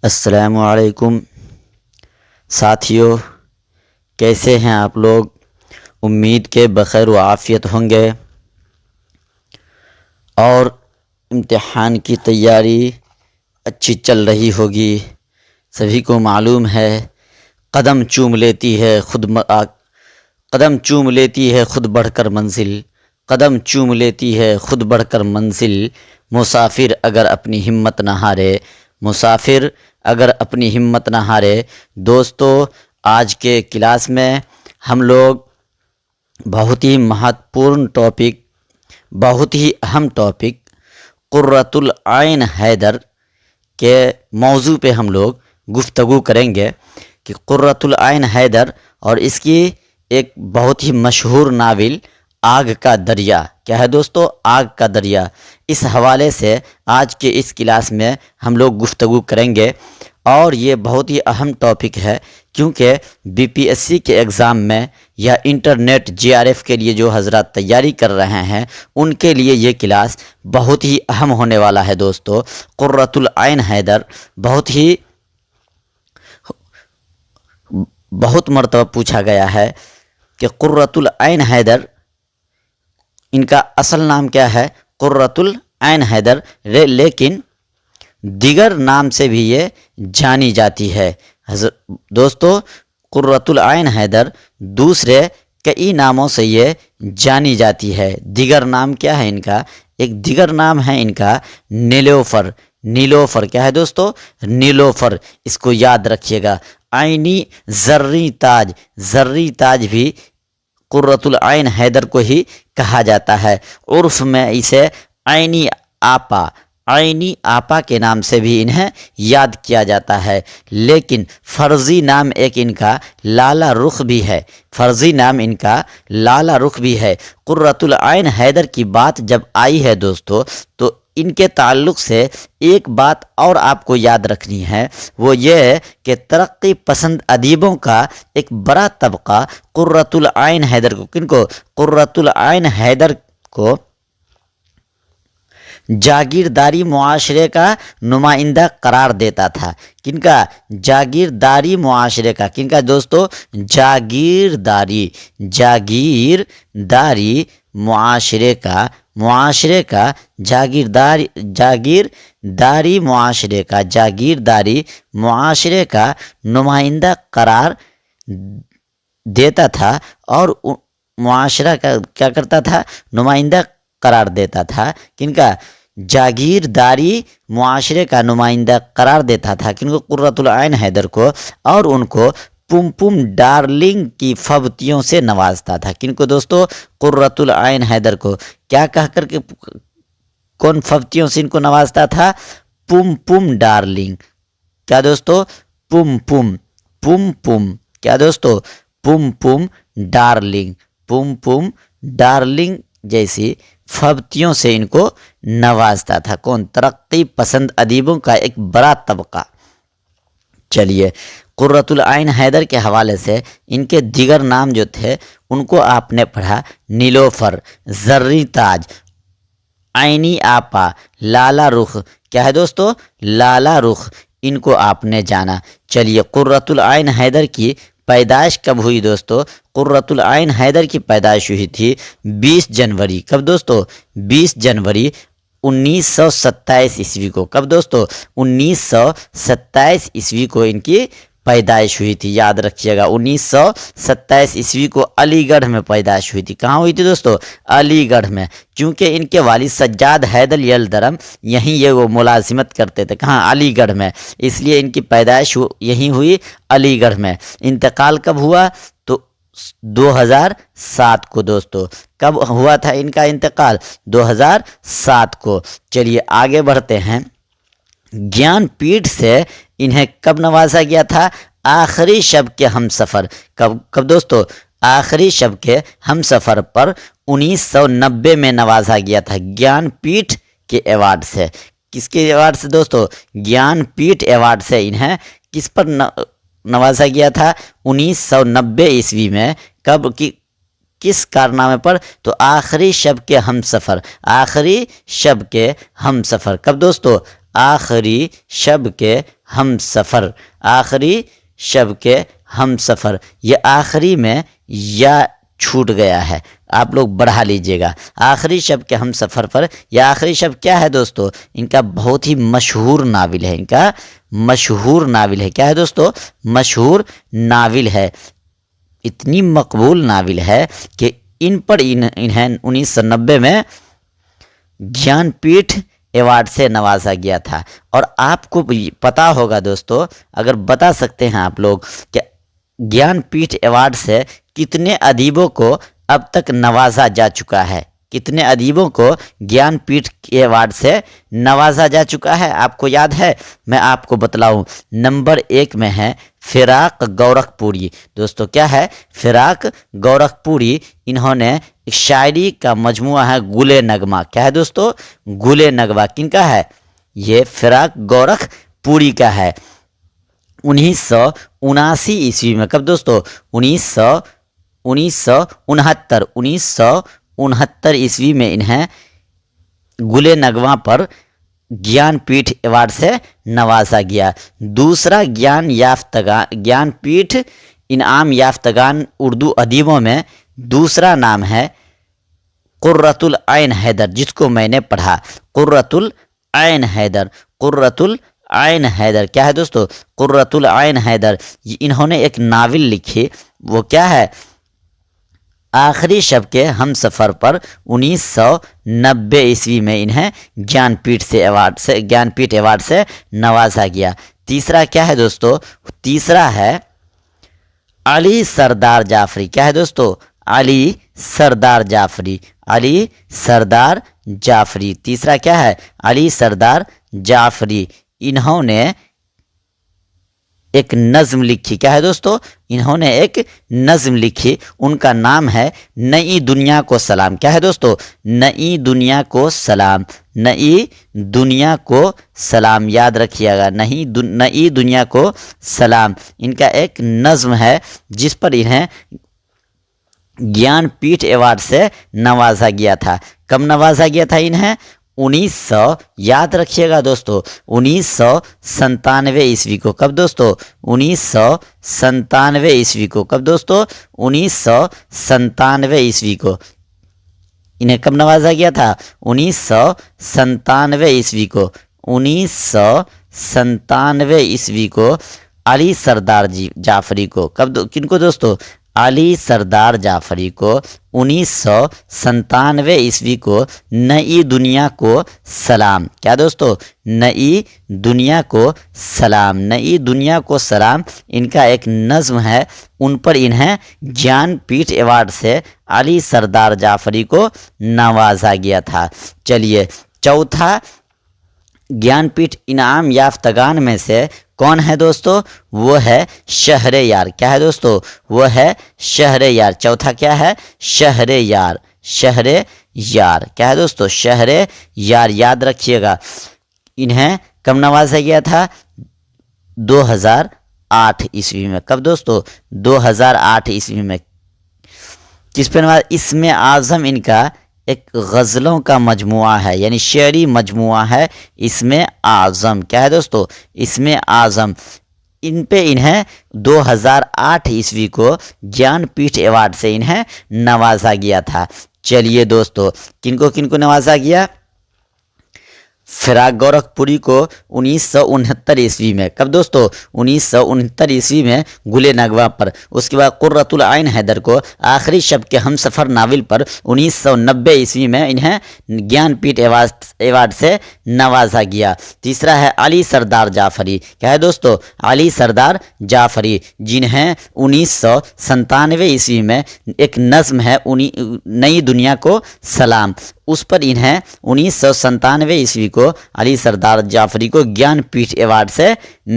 السلام علیکم ساتھیو، کیسے ہیں آپ لوگ؟ امید کے بخیر و عافیت ہوں گے اور امتحان کی تیاری اچھی چل رہی ہوگی۔ سبھی کو معلوم ہے قدم چوم لیتی ہے خود بڑھ کر منزل، قدم چوم لیتی ہے خود بڑھ کر منزل، مسافر اگر اپنی ہمت نہ ہارے، مسافر اگر اپنی ہمت نہ ہارے۔ دوستو، آج کے کلاس میں ہم لوگ بہت ہی مہتوپورن ٹاپک، بہت ہی اہم ٹاپک قرۃ العین حیدر کے موضوع پہ ہم لوگ گفتگو کریں گے کہ قرۃ العین حیدر اور اس کی ایک بہت ہی مشہور ناول آگ کا دریا، کیا ہے دوستو؟ آگ کا دریا۔ اس حوالے سے آج کے اس کلاس میں ہم لوگ گفتگو کریں گے اور یہ بہت ہی اہم ٹاپک ہے، کیونکہ بی پی ایس سی کے ایگزام میں یا انٹرنیٹ جے آر ایف کے لیے جو حضرات تیاری کر رہے ہیں ان کے لیے یہ کلاس بہت ہی اہم ہونے والا ہے۔ دوستو، قرۃ العین حیدر بہت مرتبہ پوچھا گیا ہے کہ قرۃ العین حیدر، ان کا اصل نام کیا ہے؟ قرۃ العین حیدر، لیکن دیگر نام سے بھی یہ جانی جاتی ہے۔ دوستو، قرۃ العین حیدر دوسرے کئی ناموں سے یہ جانی جاتی ہے۔ دیگر نام کیا ہے ان کا؟ ایک دیگر نام ہے ان کا نیلوفر۔ نیلوفر کیا ہے دوستو؟ نیلوفر، اس کو یاد رکھیے گا۔ عینی زرری تاج، زرری تاج بھی قرۃ العین حیدر کو ہی کہا جاتا ہے۔ عرف میں اسے عینی آپا، عینی آپا کے نام سے بھی انہیں یاد کیا جاتا ہے، لیکن فرضی نام ایک ان کا لالا رخ بھی ہے، فرضی نام ان کا لالا رخ بھی ہے۔ قرۃ العین حیدر کی بات جب آئی ہے دوستو، تو ان کے تعلق سے ایک بات اور آپ کو یاد رکھنی ہے، وہ یہ ہے کہ ترقی پسند ادیبوں کا ایک بڑا طبقہ قرۃ العین حیدر کو، کن کو؟ قرۃ العین حیدر کو جاگیرداری معاشرے کا نمائندہ قرار دیتا تھا۔ کن کا؟ جاگیرداری معاشرے کا۔ کن کا دوستو؟ جاگیرداری، جاگیرداری معاشرے کا، معاشرے کا جاگیرداری، جاگیرداری معاشرے کا، جاگیرداری معاشرے کا نمائندہ قرار دیتا تھا، اور معاشرہ کا کیا کرتا تھا؟ نمائندہ قرار دیتا تھا۔ کن کا؟ جاگیرداری معاشرے کا نمائندہ قرار دیتا تھا۔ کن کو؟ قرۃ العین حیدر کو، اور ان کو پم پم ڈارلنگ کی فبتیوں سے نوازتا تھا۔ کن کو دوستو؟ قرۃ العین حیدر کو کیا کہہ کر کے، کون فبتیوں سے ان کو نوازتا تھا؟ پم پم ڈارلنگ۔ کیا دوستو؟ پم پم، پم پم، کیا دوستو؟ پم پم ڈارلنگ، پم پم ڈارلنگ جیسی فبتیوں سے ان کو نوازتا تھا۔ کون؟ ترقی پسند ادیبوں کا ایک بڑا طبقہ۔ چلیے، قرۃ العین حیدر کے حوالے سے ان کے دیگر نام جو تھے ان کو آپ نے پڑھا: نیلوفر، زرری تاج، عینی آپا، لالا رخ۔ کیا ہے دوستو؟ لالا رخ، ان کو آپ نے جانا۔ چلیے، قرۃ العین حیدر کی پیدائش کب ہوئی دوستو؟ قرۃ العین حیدر کی پیدائش ہوئی تھی 20 جنوری۔ کب دوستو؟ 20 جنوری 1927 عیسوی کو۔ کب دوستو؟ 1927 عیسوی کو ان کی پیدائش ہوئی تھی، یاد رکھیے گا۔ 1927 عیسوی کو علی گڑھ میں پیدائش ہوئی تھی۔ کہاں ہوئی تھی دوستو؟ علی گڑھ میں، کیونکہ ان کے والد سجاد حیدر یلدرم یہیں یہ وہ ملازمت کرتے تھے۔ کہاں؟ علی گڑھ میں، اس لیے ان کی پیدائش یہیں ہوئی، علی گڑھ میں۔ انتقال کب ہوا؟ تو 2007 کو دوستو۔ کب ہوا تھا ان کا انتقال؟ 2007 کو۔ چلیے آگے بڑھتے ہیں۔ گیان پیٹھ سے انہیں کب نوازا گیا تھا؟ آخری شب کے ہم سفر۔ کب دوستو؟ آخری شب کے ہم سفر پر 1990 میں نوازا گیا تھا، گیان پیٹھ کے ایوارڈ سے۔ کس کے ایوارڈ سے دوستو؟ گیان پیٹھ ایوارڈ سے انہیں کس پر نوازا گیا تھا؟ 1990 عیسوی میں۔ کب کی کس کارنامے پر؟ تو آخری شب کے ہم سفر، آخری شب کے ہم سفر۔ کب دوستو؟ آخری شب کے ہم سفر، آخری شب کے ہم سفر، یہ آخری میں یا چھوٹ گیا ہے، آپ لوگ بڑھا لیجئے گا، آخری شب کے ہم سفر پر۔ یہ آخری شب کیا ہے دوستو؟ ان کا بہت ہی مشہور ناول ہے، ان کا مشہور ناول ہے، کیا ہے دوستو؟ مشہور ناول ہے، اتنی مقبول ناول ہے کہ ان پر انہیں 1990 میں گیان پیٹھ ایوارڈ سے نوازا گیا تھا۔ اور آپ کو پتا ہوگا دوستو، اگر بتا سکتے ہیں آپ لوگ کہ گیان پیٹھ ایوارڈ سے کتنے ادیبوں کو اب تک نوازا جا چکا ہے، کتنے ادیبوں کو گیان پیٹھ ایوارڈ سے نوازا جا چکا ہے، آپ کو یاد ہے؟ میں آپ کو بتلاؤں، نمبر 1 میں ہے فراق گورکھ پوری۔ دوستو کیا ہے؟ فراق گورکھ پوری، انہوں نے ایک شاعری کا مجموعہ ہے گل نغمہ، کیا ہے دوستو؟ گل نغمہ کن کا ہے؟ یہ فراق گورکھ پوری کا ہے۔ 1979 عیسوی میں، کب دوستو؟ 1969 عیسوی میں انہیں گل نغمہ پر گیان پیٹھ ایوارڈ سے نوازا گیا۔ دوسرا گیان پیٹھ انعام یافتگان اردو ادیبوں میں دوسرا نام ہے قرۃ العین حیدر، جس کو میں نے پڑھا، قرۃ العین حیدر، قرۃ العین حیدر، کیا ہے دوستو؟ قرۃ العین حیدر۔ انہوں نے ایک ناول لکھی، وہ کیا ہے؟ آخری شب کے ہم سفر پر 1990 عیسوی میں انہیں گیان پیٹھ ایوارڈ سے نوازا گیا۔ تیسرا کیا ہے دوستو؟ تیسرا ہے علی سردار جعفری، کیا ہے دوستو؟ علی سردار جعفری، علی سردار جعفری، تیسرا کیا ہے؟ علی سردار جعفری۔ انہوں نے ایک نظم لکھی، کیا ہے دوستو؟ انہوں نے ایک نظم لکھی، ان کا نام ہے نئی دنیا کو سلام، کیا ہے دوستو؟ نئی دنیا کو سلام، نئی دنیا کو سلام، یاد رکھیے گا، نئی دنیا کو سلام، ان کا ایک نظم ہے جس پر انہیں گیان پیٹھ ایوارڈ سے نوازا گیا تھا۔ کب نوازا گیا تھا انہیں؟ یاد رکھیے گا دوستو، 1997 عیسوی کو، کب دوستو؟ 1997 عیسوی کو، کب دوستو؟ 1997 عیسوی کو انہیں کب نوازا گیا تھا؟ 1997 عیسوی کو، 1997 عیسوی کو علی سردار جعفری کو، کن کو دوستو؟ علی سردار جعفری کو 1997 عیسوی کو نئی دنیا کو سلام، کیا دوستو؟ نئی دنیا کو سلام، نئی دنیا کو سلام، ان کا ایک نظم ہے، ان پر انہیں گیان پیٹھ ایوارڈ سے علی سردار جعفری کو نوازا گیا تھا۔ چلیے، چوتھا گیان پیٹھ انعام یافتگان میں سے کون ہے دوستو؟ وہ ہے شہریار، کیا ہے دوستو؟ وہ ہے شہریار۔ چوتھا کیا ہے؟ شہریار، شہریار، کیا ہے دوستو؟ شہریار، یاد رکھیے گا۔ انہیں کب نوازا گیا تھا؟ 2008 عیسوی میں، کب دوستو؟ 2008 عیسوی میں۔ کس پہ نوازا؟ اسم اعظم ان کا ایک غزلوں کا مجموعہ ہے، یعنی شعری مجموعہ ہے اسم اعظم، کیا ہے دوستو؟ اسم اعظم، ان پہ انہیں 2008 عیسوی کو گیان پیٹھ ایوارڈ سے انہیں نوازا گیا تھا۔ چلیے دوستو، کن کو نوازا گیا؟ فراق گورکھ پوری کو 1969 عیسوی میں، کب دوستو؟ 1969 عیسوی میں گل نغمہ پر۔ اس کے بعد قرۃ العین حیدر کو آخری شب کے ہم سفر ناول پر 1990 عیسوی میں انہیں گیان پیٹھ ایوارڈ سے نوازا گیا۔ تیسرا ہے علی سردار جعفری، کیا ہے دوستو؟ علی سردار جعفری، جنہیں 1997 عیسوی میں ایک نظم ہے نئی دنیا کو سلام، اس پر انہیں 1997 عیسوی کو علی سردار جعفری کو گیان پیٹھ ایوارڈ سے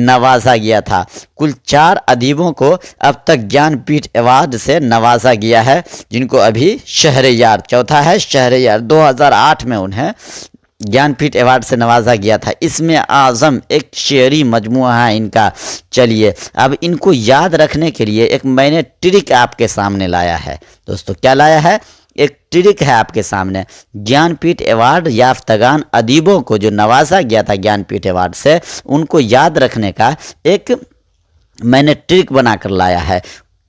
نوازا گیا تھا۔ کل 4 ادیبوں کو اب تک گیان پیٹھ ایوارڈ سے نوازا گیا ہے، جن کو ابھی شہریار، چوتھا ہے شہریار، 2008 میں انہیں گیان پیٹھ ایوارڈ سے نوازا گیا تھا۔ اسم اعظم ایک شعری مجموعہ ہے ان کا۔ چلیے، اب ان کو یاد رکھنے کے لیے ایک میں نے ٹرک آپ کے سامنے لایا ہے دوستو، کیا لایا ہے؟ ایک ٹرک ہے آپ کے سامنے. گیان پیٹھ ایوارڈ یافتگان ادیبوں کو جو نوازا گیا تھا گیان پیٹھ ایوارڈ سے، ان کو یاد رکھنے کا ایک میں نے ٹرک بنا کر لایا ہے.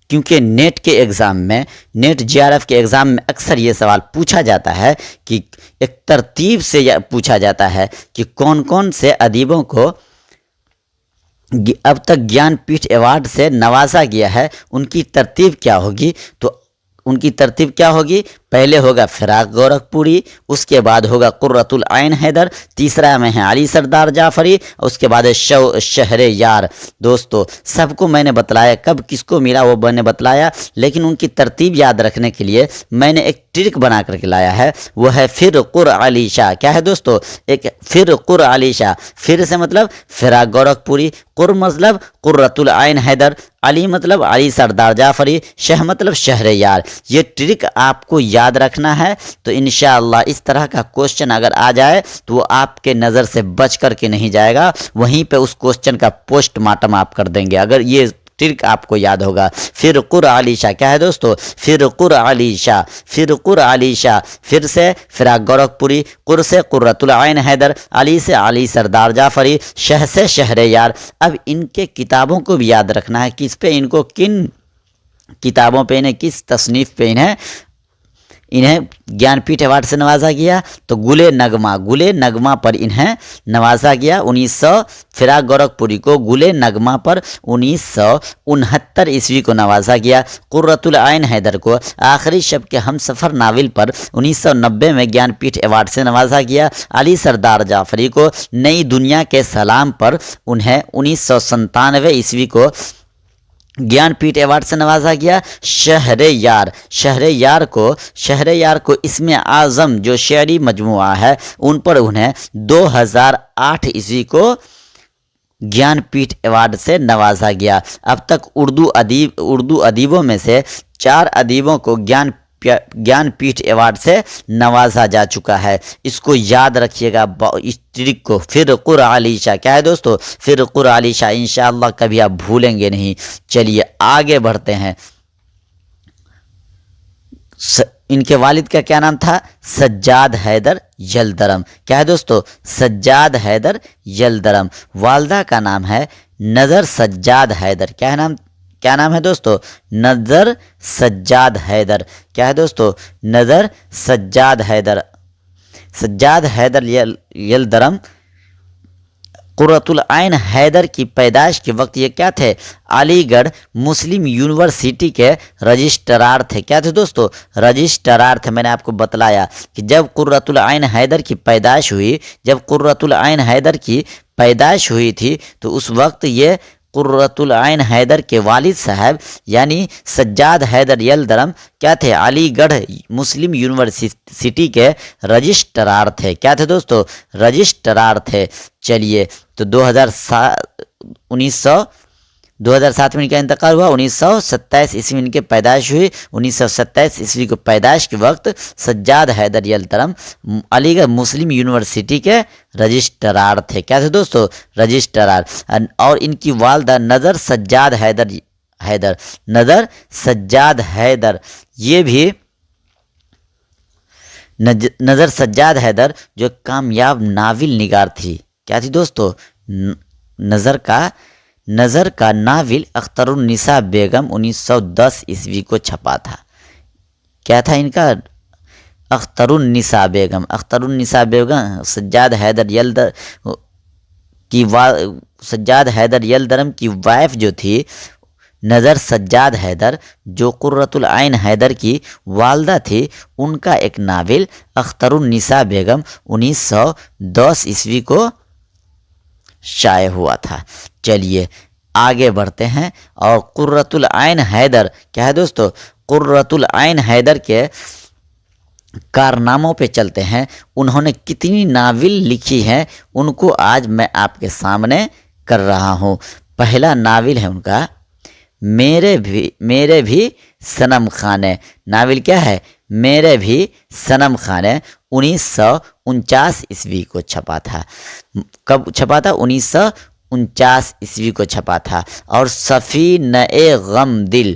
کیونکہ نیٹ کے ایگزام میں، نیٹ جے آر ایف کے ایگزام میں اکثر یہ سوال پوچھا جاتا ہے کہ ایک ترتیب سے پوچھا جاتا ہے کہ کون کون سے ادیبوں کو اب تک گیان پیٹھ ایوارڈ سے نوازا گیا ہے، ان کی ترتیب کیا ہوگی. تو ان کی ترتیب کیا ہوگی؟ پہلے ہوگا فراق گورکھپوری، اس کے بعد ہوگا قرۃ العین حیدر، تیسرا میں ہے علی سردار جعفری، اس کے بعد شہر یار. دوستو سب کو میں نے بتلایا، کب کس کو ملا وہ میں نے بتلایا، لیکن ان کی ترتیب یاد رکھنے کے لیے میں نے ایک ٹرک بنا کر کے لایا ہے، وہ ہے فر قر علی شاہ. کیا ہے دوستو؟ ایک فر قر علی شاہ. فر سے مطلب فراق گورکھپوری، قر مطلب قرۃ العین حیدر، علی مطلب علی سردار جعفری، شہ مطلب شہر یار. یہ ٹرک آپ کو یاد رکھنا ہے. تو انشاءاللہ اس طرح کا کوشچن اگر آ جائے تو وہ آپ کے نظر سے بچ کر کے نہیں جائے گا، وہیں پہ اس کوشچن کا پوسٹ مارٹم آپ کر دیں گے اگر یہ ٹرک آپ کو یاد ہوگا. پھر قر علی شاہ. کیا ہے دوستو؟ پھر قر علی شاہ. پھر قر علی شاہ. پھر سے فراق گورکھپوری، قر سے قرۃ العین حیدر، علی سے علی سردار جعفری، شہ سے شہر یار. اب ان کے کتابوں کو بھی یاد رکھنا ہے، کس پہ ان کو، کن کتابوں پہ انہیں، کس تصنیف پہ انہیں گیان پیٹھ ایوارڈ سے نوازا گیا. تو گلِ نغمہ پر انہیں نوازا گیا. فراق گورکھپوری کو گلِ نغمہ پر 1969 عیسوی کو نوازا گیا. قرۃ العین حیدر کو آخری شب کے ہم سفر ناول پر 1990 میں گیان پیٹھ ایوارڈ سے نوازا گیا. علی سردار جعفری کو نئی دنیا کے سلام پر انہیں 1997 عیسوی کو گیان پیٹھ ایوارڈ سے نوازا گیا. شہر یار کو اسم اعظم جو شعری مجموعہ ہے ان پر انہیں 2008 عیسوی کو گیان پیٹھ ایوارڈ سے نوازا گیا. اب تک اردو ادیبوں میں سے 4 ادیبوں کو گیان پیٹھ ایوارڈ سے نوازا جا چکا ہے. اس کو یاد رکھیے گا، اس ٹرک کو. پھر قر علی شاہ. کیا ہے دوستو؟ پھر قر علی شاہ. انشاءاللہ کبھی آپ بھولیں گے نہیں. چلیے آگے بڑھتے ہیں. ان کے والد کا کیا نام تھا؟ سجاد حیدر یلدرم. کیا ہے دوستو؟ سجاد حیدر یلدرم. والدہ کا نام ہے نظر سجاد حیدر. کیا نام ہے دوستو؟ نظر سجاد حیدر. کیا ہے دوستو؟ نظر سجاد حیدر. سجاد حیدر یلدرم قرۃ العین حیدر کی پیدائش کے وقت یہ کیا تھے؟ علی گڑھ مسلم یونیورسٹی کے رجسٹرار تھے. کیا تھے دوستو؟ رجسٹرار تھے. میں نے آپ کو بتلایا کہ جب قرۃ العین حیدر کی پیدائش ہوئی تھی تو اس وقت یہ قرۃ العین حیدر کے والد صاحب یعنی سجاد حیدر یلدرم کیا تھے؟ علی گڑھ مسلم یونیورسٹی کے رجسٹرار تھے. کیا تھے دوستو؟ رجسٹرار تھے. چلیے تو 2007 میں ان کا انتقال ہوا. 1927 عیسوی میں ان کی پیدائش ہوئی. 1927 عیسوی کو پیدائش کے وقت سجاد حیدر یلدرم علی گڑھ مسلم یونیورسٹی کے رجسٹرار تھے. کیا تھے دوستو؟ رجسٹرار. اور ان کی والدہ نظر سجاد حیدر یہ بھی نظر سجاد حیدر جو کامیاب ناول نگار تھی. کیا تھی دوستو؟ نظر کا ناول اختر النساء بیگم 1910 عیسوی کو چھپا تھا. کیا تھا ان کا؟ اختر النساء بیگم سجاد حیدر یلدرم کی وائف جو تھی نظر سجاد حیدر جو قرۃ العین حیدر کی والدہ تھی، ان کا ایک ناول اختر النساء بیگم 1910 عیسوی کو شائع ہوا تھا. چلیے آگے بڑھتے ہیں اور قرۃ العین حیدر. کیا ہے دوستو؟ قرۃ العین حیدر کے کارناموں پہ چلتے ہیں. انہوں نے کتنی ناول لکھی ہیں ان کو آج میں آپ کے سامنے کر رہا ہوں. پہلا ناول ہے ان کا میرے بھی صنم خانے. ناول کیا ہے؟ میرے بھی صنم خانے. 1949 عیسوی کو چھپا تھا. کب چھپا تھا؟ 1949 عیسوی کو چھپا تھا. اور سفینہ غم دل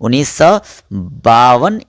1952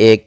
1,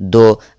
2,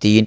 3,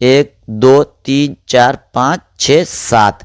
1 2 3 4 5 6 7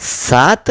7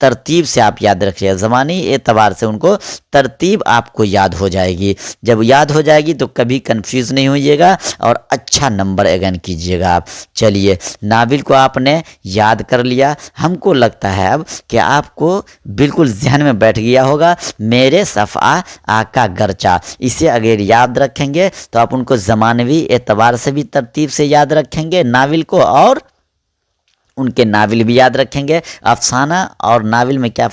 ترتیب سے آپ یاد رکھیے، زمانی اعتبار سے ان کو ترتیب آپ کو یاد ہو جائے گی۔ جب یاد ہو جائے گی تو کبھی کنفیوز نہیں ہوئیے گا اور اچھا نمبر اگین کیجیے گا آپ۔ چلیے، ناول کو آپ نے یاد کر لیا، ہم کو لگتا ہے اب کہ آپ کو بالکل ذہن میں بیٹھ گیا ہوگا میرے صفحہ آقا گرچہ۔ اسے اگر یاد رکھیں گے تو آپ ان کو زمانوی اعتبار سے بھی ترتیب سے یاد رکھیں گے ناول کو، اور ان کے ناول بھی یاد رکھیں گے۔ افسانہ اور ناول میں کیا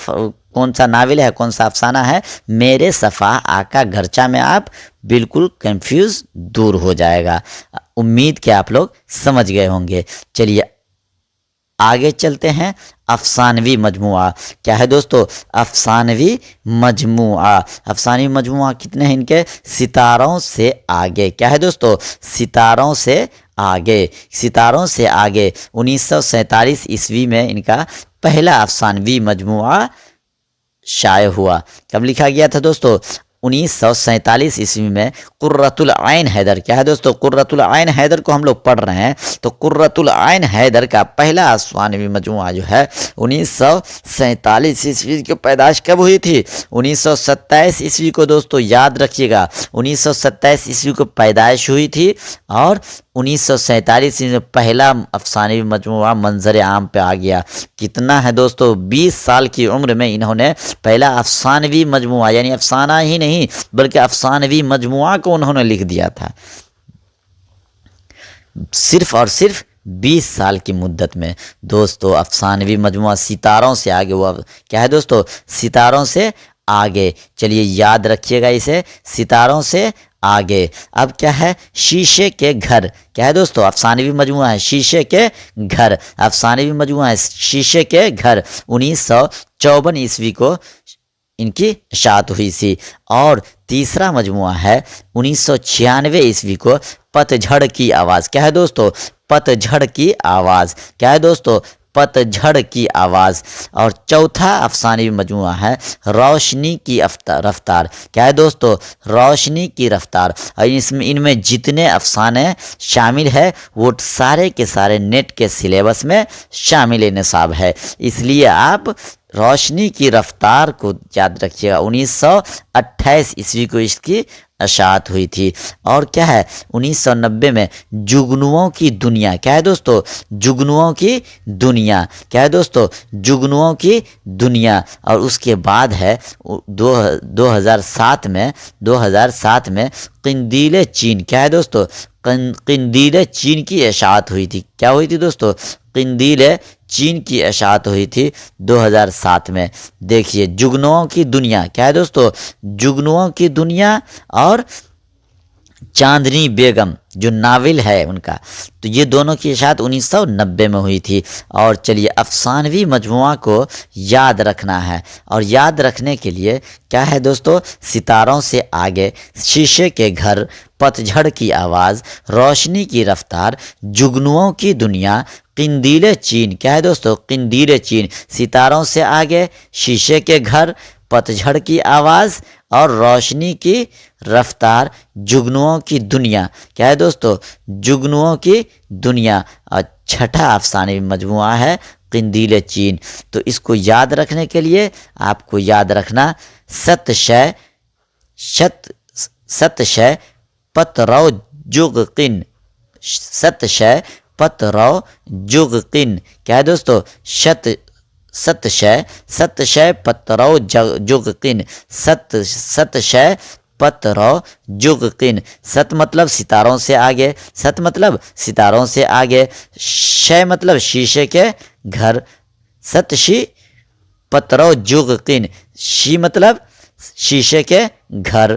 کون سا ناول ہے کون سا افسانہ ہے، میرے صفحہ آقا گرچہ میں آپ بالکل کنفیوز دور ہو جائے گا۔ امید کہ آپ لوگ سمجھ گئے ہوں گے۔ چلیے آگے چلتے ہیں۔ افسانوی مجموعہ کیا ہے دوستو؟ افسانوی مجموعہ، افسانوی مجموعہ کتنے ہیں ان کے؟ ستاروں سے آگے۔ کیا ہے دوستو؟ ستاروں سے آگے، ستاروں سے آگے 1947 میں ان کا پہلا افسانوی مجموعہ شائع ہوا۔ کب لکھا گیا تھا دوستو؟ 1947 میں قرۃ العین حیدر۔ کیا ہے دوستو؟ قرۃ العین حیدر کو ہم لوگ پڑھ رہے ہیں، تو قرۃ العین حیدر کا پہلا افسانوی مجموعہ جو ہے 1947 کی پیدائش کب ہوئی تھی؟ 1927 کو دوستو یاد رکھیے گا، 1927 کو پیدائش ہوئی تھی، اور 1947 میں پہلا افسانوی مجموعہ منظر عام پہ آ گیا۔ کتنا ہے دوستو؟ 20 سال کی عمر میں انہوں نے پہلا افسانوی مجموعہ، یعنی افسانہ ہی نہیں بلکہ افسانوی مجموعہ کو انہوں نے لکھ دیا تھا، صرف اور صرف 20 سال کی مدت میں۔ دوستو افسانوی مجموعہ ستاروں سے آگے ہوا۔ کیا ہے دوستو؟ ستاروں سے آگے۔ چلیے یاد رکھیے گا اسے، ستاروں سے آگے۔ اب کیا ہے؟ شیشے کے گھر۔ کیا ہے دوستو؟ افسانوی مجموعہ ہے شیشے کے گھر، افسانوی مجموعہ ہے شیشے کے گھر، 1954 کو ان کی اشاعت ہوئی تھی۔ اور تیسرا مجموعہ ہے 1996 کو پت جھڑ کی آواز۔ کیا ہے دوستو؟ پت جھڑ کی آواز۔ کیا ہے دوستو؟ پت جھڑ کی آواز۔ اور چوتھا افسانوی مجموعہ ہے روشنی کی رفتار۔ کیا ہے دوستو؟ روشنی کی رفتار۔ اور ان میں جتنے افسانے شامل ہے وہ سارے کے سارے نیٹ کے سلیبس میں شامل نصاب ہے، اس لیے آپ روشنی کی رفتار کو یاد رکھیے گا۔ 1928 کو اس کی اشاعت ہوئی تھی۔ اور کیا ہے؟ 1990 میں جگنوؤں کی دنیا۔ کیا ہے دوستو؟ جگنوؤں کی دنیا۔ کیا ہے دوستو؟ جگنوؤں کی دنیا۔ اور اس کے بعد ہے 2007 میں قندیل چین۔ کیا ہے دوستو؟ قندیل چین کی اشاعت ہوئی تھی۔ کیا ہوئی تھی دوستو؟ قندیل چین کی اشاعت ہوئی تھی 2007 میں۔ دیکھیے جگنوؤں کی دنیا۔ کیا ہے دوستو؟ جگنوؤں کی دنیا اور چاندنی بیگم جو ناول ہے ان کا، تو یہ دونوں کی اشاعت 1990 میں ہوئی تھی۔ اور چلیے افسانوی مجموعہ کو یاد رکھنا ہے، اور یاد رکھنے کے لیے کیا ہے دوستو؟ ستاروں سے آگے، شیشے کے گھر، پت جھڑ کی آواز، روشنی کی رفتار، جگنوؤں کی دنیا، قندیل چین۔ کیا ہے دوستو؟ قندیل چین، ستاروں سے آگے، شیشے کے گھر، پت جھڑ کی آواز اور روشنی کی رفتار، جگنوؤں کی دنیا۔ کیا ہے دوستو؟ جگنوؤں کی دنیا۔ اور چھٹا افسانوی مجموعہ ہے قندیل چین۔ تو اس کو یاد رکھنے کے لیے آپ کو یاد رکھنا ست شے پت رو جگ قن، ست شے پت رو جگ قن۔ کیا ہے دوستو؟ ست شے پت رو جگ قن، ست شے پت رو جگ قن۔ ست مطلب ستاروں سے آگے، ست مطلب ستاروں سے آگے، شے مطلب شیشے کے گھر، ست شی پت رو جگ قن، شی مطلب شیشے کے گھر،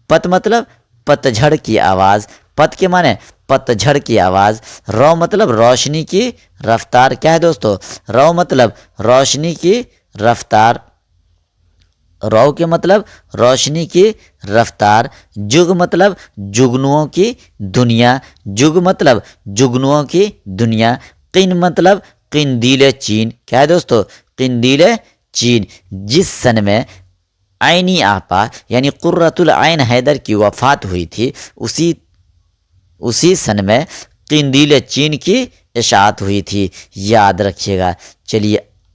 پت مطلب پت جھڑ کی آواز، پت کے معنی پت جھڑ کی آواز، رو مطلب روشنی کی رفتار۔ کیا ہے دوستو؟ رو مطلب روشنی کی رفتار، رو کے مطلب روشنی کی رفتار، جگ مطلب جگنوؤں کی دنیا، جگ مطلب جگنوؤں کی دنیا، قن مطلب قندیل چین۔ کیا ہے دوستو؟ قندیل چین، جس سن میں عینی آپا یعنی قرۃ العین حیدر کی وفات ہوئی تھی، اسی سن میں قندیل چین کی اشاعت ہوئی تھی، یاد رکھیے گا۔ چلیے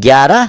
11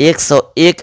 101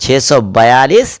642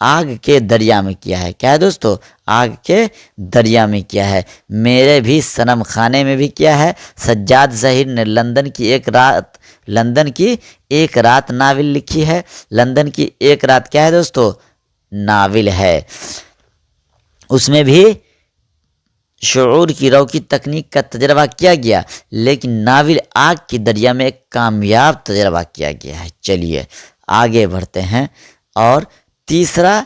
آگ کے دریا میں کیا ہے. کیا ہے دوستو؟ آگ کے دریا میں کیا ہے. میرے بھی صنم خانے میں بھی کیا ہے. سجاد ظہیر نے لندن کی ایک رات ناول لکھی ہے. لندن کی ایک رات کیا ہے دوستو؟ ناول ہے. اس میں بھی شعور کی رو کی تکنیک کا تجربہ کیا گیا، لیکن ناول آگ کی دریا میں ایک کامیاب تجربہ کیا گیا ہے. چلیے آگے بڑھتے ہیں. اور تیسرا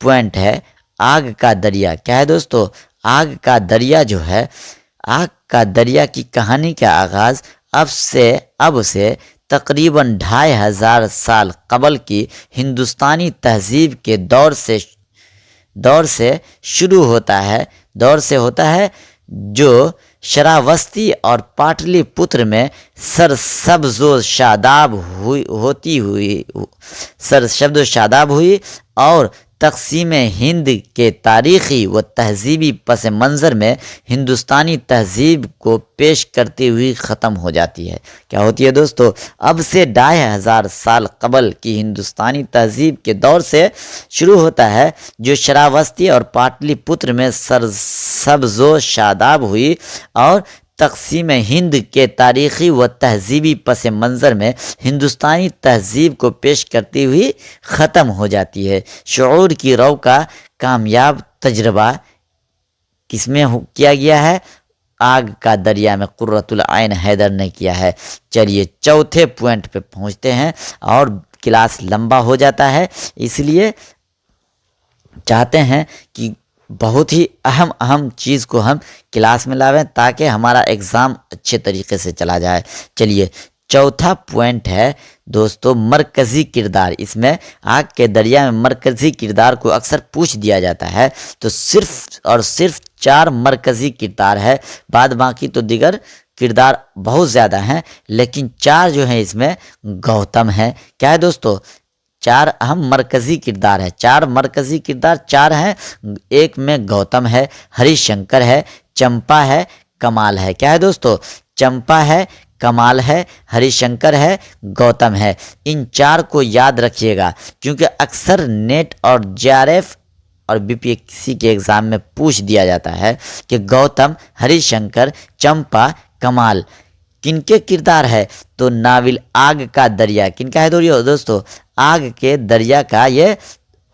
پوائنٹ ہے آگ کا دریا. کیا ہے دوستو؟ آگ کا دریا جو ہے، آگ کا دریا کی کہانی کا آغاز اب سے تقریباً 2500 سال قبل کی ہندوستانی تہذیب کے دور سے شروع ہوتا ہے جو شراوستی اور پاٹلی پتر میں سرسبز و شاداب ہوئی اور تقسیم ہند کے تاریخی و تہذیبی پس منظر میں ہندوستانی تہذیب کو پیش کرتی ہوئی ختم ہو جاتی ہے. کیا ہوتی ہے دوستو؟ اب سے 2500 سال قبل کی ہندوستانی تہذیب کے دور سے شروع ہوتا ہے جو شراوستی اور پاٹلی پتر میں سرسبز و شاداب ہوئی اور تقسیم ہند کے تاریخی و تہذیبی پس منظر میں ہندوستانی تہذیب کو پیش کرتی ہوئی ختم ہو جاتی ہے. شعور کی رو کا کامیاب تجربہ کس میں کیا گیا ہے؟ آگ کا دریا میں قرۃ العین حیدر نے کیا ہے. چلیے چوتھے پوائنٹ پہ پہنچتے ہیں اور کلاس لمبا ہو جاتا ہے، اس لیے چاہتے ہیں کہ بہت ہی اہم چیز کو ہم کلاس میں لاویں تاکہ ہمارا ایگزام اچھے طریقے سے چلا جائے. چلیے چوتھا پوائنٹ ہے دوستو مرکزی کردار. اس میں آگ کے دریا میں مرکزی کردار کو اکثر پوچھ دیا جاتا ہے، تو صرف 4 مرکزی کردار ہے. بعد باقی تو دیگر کردار بہت زیادہ ہیں، لیکن 4 جو ہیں اس میں گوتم ہے. کیا ہے دوستو؟ 4 اہم مرکزی کردار ہے. 4 مرکزی کردار 4 ہیں. ایک میں گوتم ہے، ہری شنکر ہے، چمپا ہے، کمال ہے. کیا ہے دوستو؟ چمپا ہے، کمال ہے، ہری شنکر ہے، گوتم ہے. ان 4 کو یاد رکھیے گا کیونکہ اکثر نیٹ اور JRF اور BPSC کے ایگزام میں پوچھ دیا جاتا ہے کہ گوتم، ہری شنکر، چمپا، کمال کن کے کردار ہے. تو ناول آگ کا دریا کن کا ہے دوستو؟ آگ کے دریا کا یہ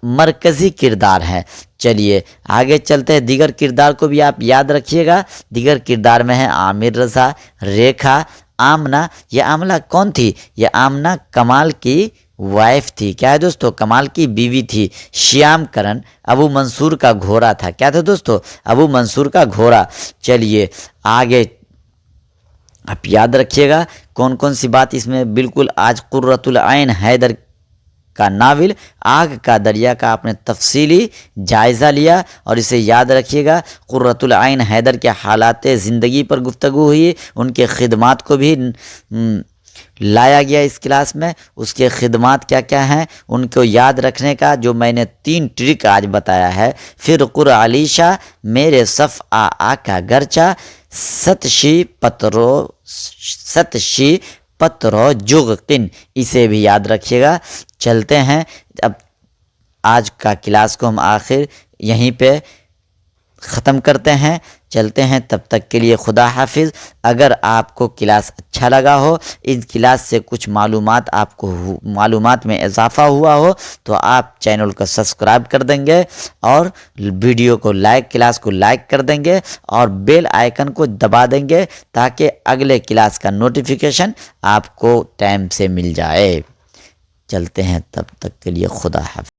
مرکزی کردار ہے. چلیے آگے چلتے ہیں. دیگر کردار کو بھی آپ یاد رکھیے گا. دیگر کردار میں ہیں عامر رضا، ریکھا، آمنہ. یہ آمنہ کون تھی؟ یہ آمنہ کمال کی وائف تھی. کیا ہے دوستو؟ کمال کی بیوی تھی. شیام کرن ابو منصور کا گھوڑا تھا. کیا تھا دوستو؟ ابو منصور کا گھوڑا. چلیے آگے آپ یاد رکھیے گا کون کون سی بات اس میں بالکل. آج قرۃ العین حیدر کا ناول آگ کا دریا کا آپ نے تفصیلی جائزہ لیا اور اسے یاد رکھیے گا. قرۃ العین حیدر کے حالات زندگی پر گفتگو ہوئی، ان کے خدمات کو بھی لایا گیا اس کلاس میں. اس کے خدمات کیا کیا ہیں ان کو یاد رکھنے کا جو میں نے 3 ٹرک آج بتایا ہے. پھر علیشا، میرے صف آقا گرچا، ستشی پترو جغقن، اسے بھی یاد رکھیے گا. چلتے ہیں اب آج کا کلاس کو ہم آخر یہیں پہ ختم کرتے ہیں. چلتے ہیں تب تک کے لیے خدا حافظ. اگر آپ کو کلاس اچھا لگا ہو، اس کلاس سے کچھ معلومات میں اضافہ ہوا ہو تو آپ چینل کو سبسکرائب کر دیں گے اور ویڈیو کو کلاس کو لائک کر دیں گے اور بیل آئیکن کو دبا دیں گے تاکہ اگلے کلاس کا نوٹیفیکیشن آپ کو ٹائم سے مل جائے. چلتے ہیں تب تک کے لیے خدا حافظ.